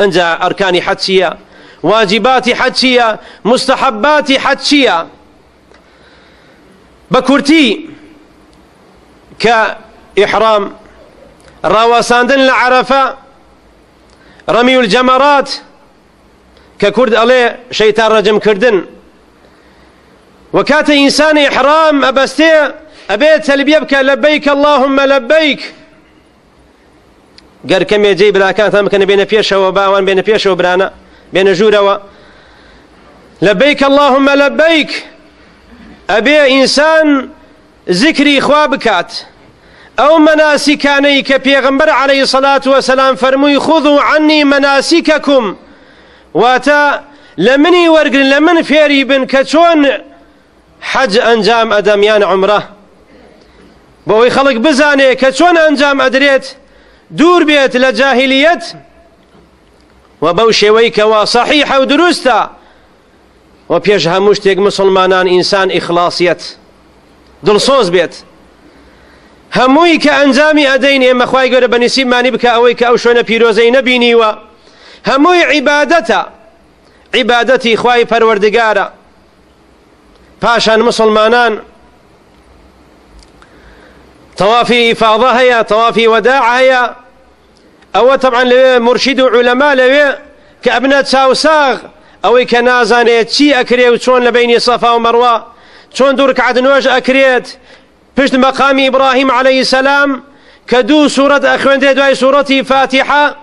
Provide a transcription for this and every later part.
انجا اركاني حجية، واجباتي حجية، مستحباتي حجية. بكورتي كإحرام، راوساندن لعرفة، رمي الجمرات، ككرد عليه شيطان رجم كردن. وكات إنسان إحرام أبستي أبيت تلبية بك لبيك اللهم لبيك، قال كم يجيب لا كانت ممكن بين بيشه وباوان بين بيشه وبرانا بين جوروا لبيك اللهم لبيك. أبي إنسان ذكري خوابكات أو مناسكاني كبيغمبر عليه الصلاة والسلام فرمي خذوا عني مناسككم، واتا لمني ورق لمن فيري بن كتون حج أنجام أدميان عمره بوي خلق بزاني كتون أنجام أدريت دور بيت لجاهلية وبوشويك وصحيحة ودروستا وبيجها مشتق مسلمانان إنسان إخلاصيت دلصوز بيت هموي كأنجامي أدين إما خواهي قول بنسيب ما نبكى أويك أو شونا بيروزي نبيني هموي عبادتي خواهي پروردگارا پاشان مسلمانان طوافي إفاضة هيا طوافي وداع هيا أو طبعا لوي مرشد علماء لوي كأبناء ساوساغ أو كنازانيت شي أكريت شون لبين صفا ومروة شون دور ركعة نوج أكريت بشت مقام إبراهيم عليه السلام كدو سورة أخوان دواي سورة فاتحة،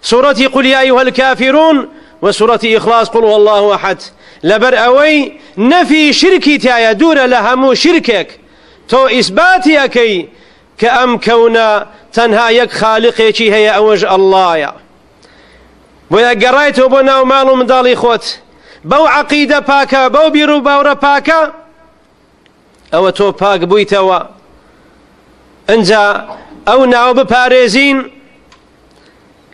سورة قل يا أيها الكافرون، وسورة إخلاص قل هو الله أحد. لبر أوي نفي شركي تايا دور لهمو شركك تو إثباتي أكي كأم كونا تنهى يك خالقي هي أوج الله يا ويا قريت وبنا ومالو مدالي خوت بو عقيدة باكا بو بيرو باورا باكا أو تو باك بويتوا انجا أو ناو بباريزين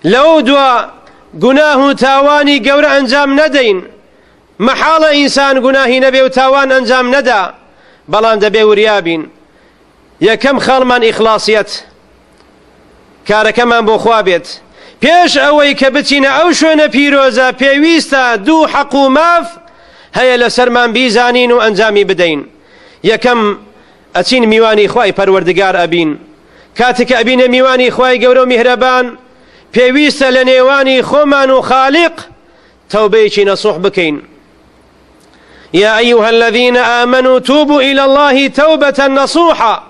لو دوا قناه تاواني قور أنجام ندين محال إنسان قناهي نبي وتاوان أنجام ندا بلان دبي وريابين يا كم خالمان إخلاصيت كاركمان بو خوابيت بيش أوي كبتين أو شون بيروزا بيويستا دو حقو ماف هيا لسرمان بيزانين وأنجامي بدين يا كم أتين ميواني خواي پروردگار أبين كاتك أبين ميواني خواي قورو مهربان بيويستا لنيواني خومان وخالق توبيشي نصوح بكين. يا أيها الذين آمنوا توبوا إلى الله توبة نصوحا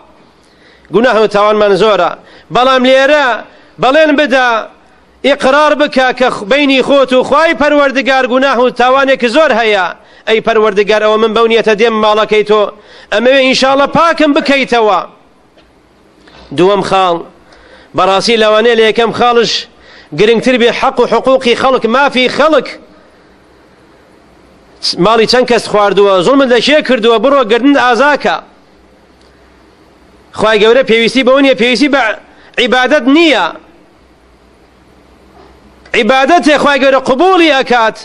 قناه تاوان منزورا بلام ليرا بلين بدا إقرار بك بيني خوتو خواي پروردگار قناه تاوانك زور هيا أي پروردگار أو من بونية ديم مالكيتو أما إن شاء الله باكم بكيتوا دوام خال براسي لواني ليكم خالش قرنكتر بحق وحقوقي خلق ما في خلق ماڵی چەند کەس خواردووە زوڵمت لە شێ کردووە بڕۆ گردن ئازاکە خوای گەورە پێویستی بەوە نییە پێویستی بە عیبادەت نییە عیبادەتێ خوای گەورە قبوڵی ئەکات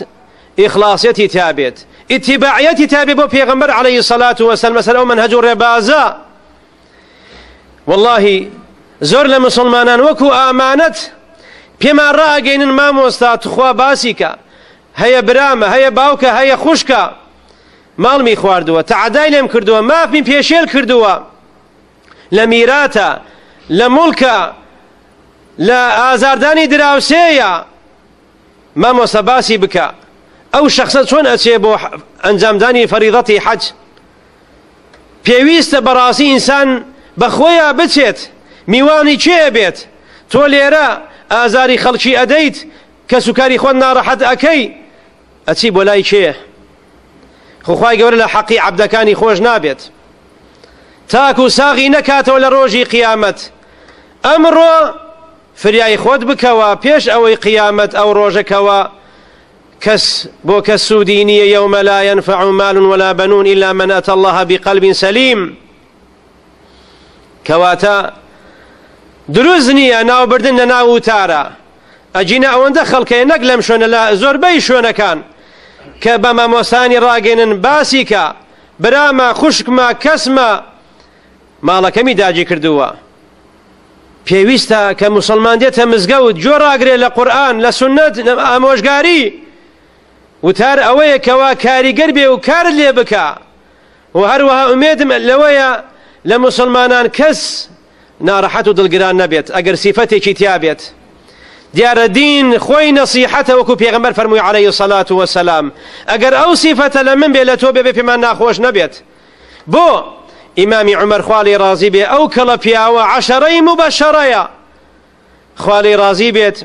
ئیخلاصیەتی تابێت ئیتیباعیەتی تابێت بۆ پێغەمبەر عەلەیهی سەڵات وەسەلام مەسەلە ئەو مەنهەج و ڕێبازە واللهی زۆر لە مسلمانان وەکو ئامانەت پێمان ڕائەگەیەنن مامۆستا توخوا باسی کە هيا برامة هيا باوكا هيا خوشكا مالمي خواردوا تعداي لم كردوا ما في بيشيل كردوا لميراتا لملكا لا آزارداني دراوسيا ما مصباسي بك أو شخصا شون أتشيبو أنجام داني فريضتي حج بيويست براسي إنسان بخويا بتشيت ميواني چه بيت توليرا آزاري خلشي أديت كسكاري خونا راحت أكي أتسيب ولاي شيء خوخواي قول له حقي عبدكاني خوش نابت تاكو ساغي نكات ولا روجي قيامت أمرو فرياي خود بكوا بيش أوي قيامت أو روجكوا كس بو كالسودينية يوم لا ينفع مال ولا بنون إلا من أتى الله بقلب سليم كواتا دروزني ناو بردن ناو تارا أجينا أو ندخل كي نقلم شون لا زوربي شون كان كبما موساني راقين باسيكا براما خشك ما كسما مالا كمي داجي كردوا پێویستە کە مسلمان دێتە مزگەوت جۆڕاگرێ لە قورئان لە سنەت ئامۆژگاری وتار ئەوەیە کەوا کاریگەر بێ و کارت لێ بکە و هەروەها ئومێدم لەوەیە لە مسلمانان کەس ناڕەحەت و دڵگران نەبێت ئەگەر سیفەتێکی تیا بێت. دیارە دین خۆی نەسیحەتە وەکو پێغەمبەر فەرمووی عەلەیهی سەڵات وەسەلام ئەگەر ئەو سیفەتە لە من بێ لە تۆ بێ پێمان ناخۆش نەبێت. بۆ ئیمامی عومەر خوا لێی ڕازی بێ ئەو کەڵە پیاوە عەشەرەی مبەشەرەیە خوا لێی ڕازی بێت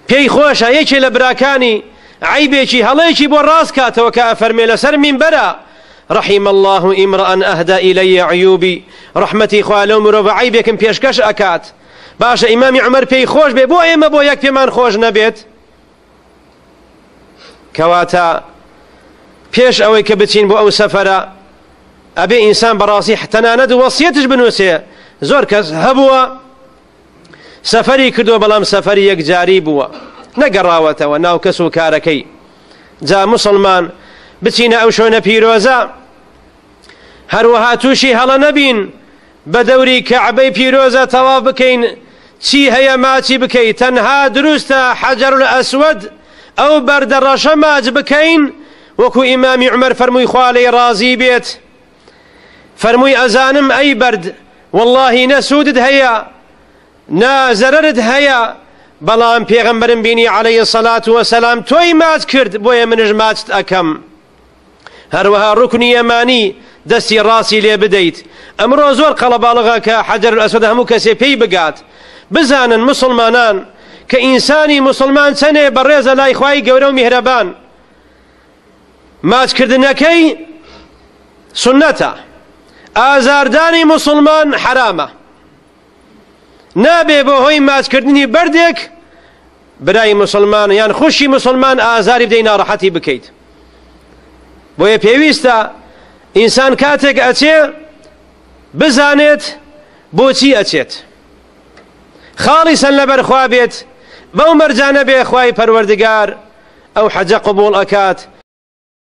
پێی خۆشە یەکێ لە براکانی عیبێکی هەڵەیەکی بۆ ڕاست کاتەوە کە ئەفەرمێ لەسەر مینبەرە رحم الله امرأ أهدى إلي عيوبي رحمتي خوا لو مرۆڤ عیبێکم پێشکەش ئەکات باشە ئیمامی عومەر پێی خۆش بێ بۆ ئێمە بۆ یەک پێمان خۆش نەبێت. کەواتە پێش ئەوەی کە بچین بۆ ئەو سەفەرە ئەبێ ئینسان بەڕاستی تەنانەت وەسیەتش بنووسێ. زۆر کەس هەبووە سەفەری کردووە بەڵام سەفەری یەکجاری بووە نەگەڕاوەتەوە ناو کەس و کارەکەی. جا مسلمان بچینە ئەو شوێنە پیرۆزە هەروەها تووشی هەڵە نەبین بە دەوری کەعبەی پیرۆزە تەواف بکەین چی هەیە ماچی بکەیت تەنها دروستە حەجەرول ئەسوەد ئەو بەردەڕەشە ماچ بکەین وەکو ئیمامی عومەر فەرمووی خوا لێی ڕازی بێت فەرمووی ئەزانم ئەی بەرد واللهی نەسوودت هەیە نازەرەرت هەیە بەڵام پێغەمبەرم بینی عەلەیهی سەڵات وەسەلام تۆی ماچ کرد بۆیە منش ماچت ئەکەم. هەروەها ڕوکنی یەمانی دەستی ڕاستی لێ بدەیت. ئەمڕۆ زۆر قەڵەباڵغە کە حەجەرول ئەسوەد هەموو کەسێ پێی بگات. بزانن مسلمانان کە ئینسانی مسلمان چەنێ بەڕێزە لای خوای گەورە و میهرەبان. ماچکردنەکەی سنەتە ئازاردانی مسلمان حرامە نابێ بۆ هۆی ماچکردنی بەردێک برای مسلمان یان خوشی مسلمان ئازاری بدەی ناڕەحەتی بکەیت. بۆیە پێویستە ئینسان کاتێک ئەچێ بزانێت بۆچی ئەچێت خاڵی سەن لەبەر خوا بێت بەو مەرجانە بێ خوای پەروەردگار ئەو حەجە قبوڵ ئەکات